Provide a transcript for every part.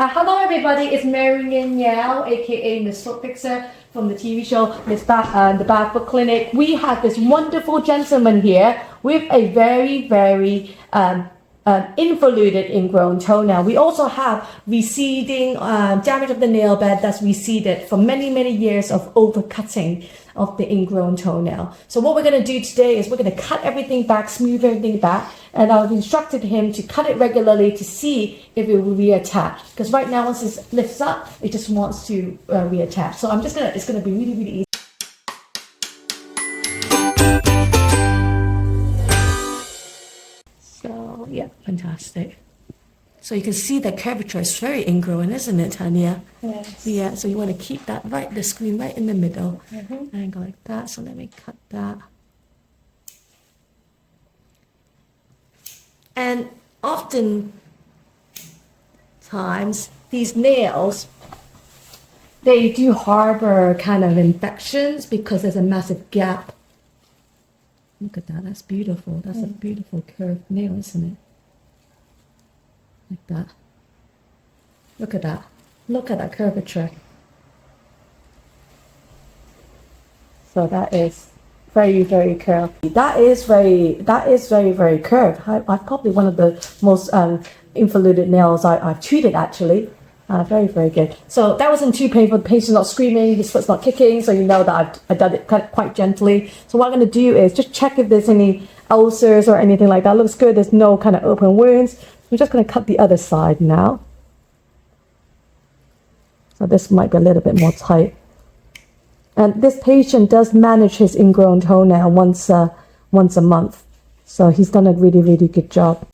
Hello everybody, it's Marion now, aka Miss Foot Fixer from the TV show the Barefoot Clinic. We have this wonderful gentleman here with a very involuted ingrown toenail. We also have receding damage of the nail bed that's receded from many years of overcutting of the ingrown toenail. So what we're going to do today is we're going to cut everything back, smooth everything back, and I've instructed him to cut it regularly to see if it will reattach. Because right now, once it lifts up, it just wants to reattach. So it's going to be really easy. So yeah, fantastic. So you can see the curvature is very ingrown, isn't it, Tanya? Yes. Yeah, so you want to keep that the screen right in the middle. And go like that. So let me cut that. And often times these nails, they do harbor kind of infections because there's a massive gap. Look at that, that's beautiful. That's a beautiful curved nail, isn't it? Like that. Look at that. Look at that curvature. So that is very curved. That is very curved. I've probably one of the most involuted nails I've treated actually. Very good. So that wasn't too painful. The patient's not screaming, his foot's not kicking, so you know that I've done it quite gently. So what I'm going to do is just check if there's any ulcers or anything like that. Looks good. There's no kind of open wounds. I'm just going to cut the other side now. So this might be a little bit more tight. And this patient does manage his ingrown toenail once a month. So he's done a really good job.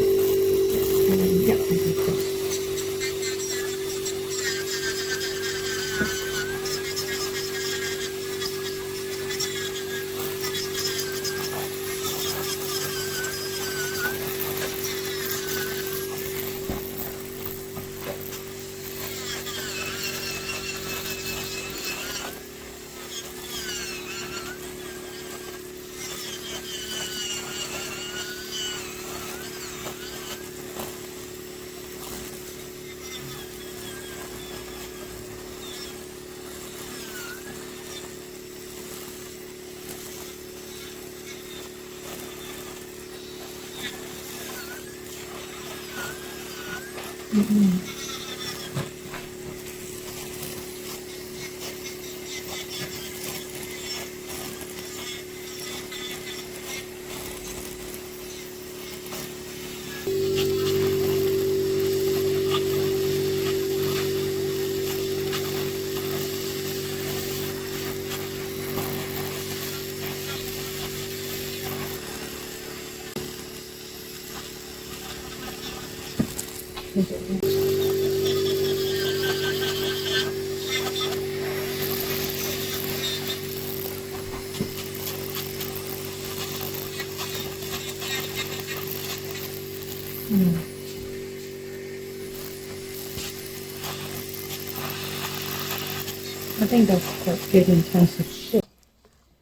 I think that's quite good in terms of shit.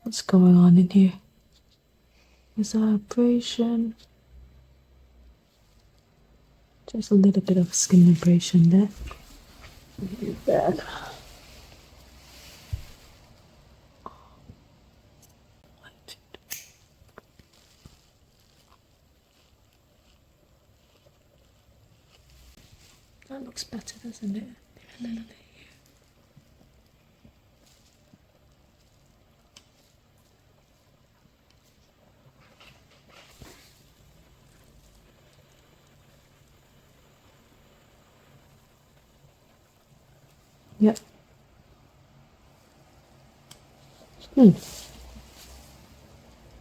What's going on in here? Is that abrasion? Just a little bit of skin abrasion there. Really bad. That looks better, doesn't it? A little bit. Yep.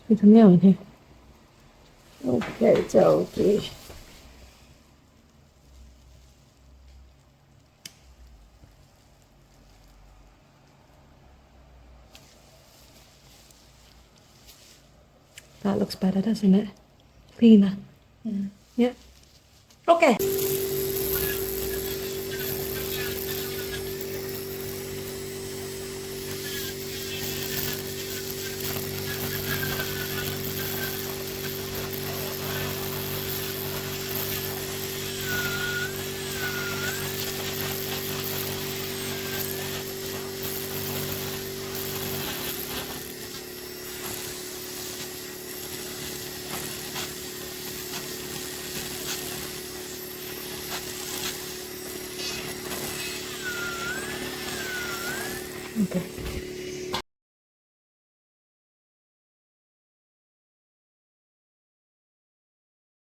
There's a nail in here. Okay. That looks better, doesn't it? Cleaner. Yeah. Okay. Okay.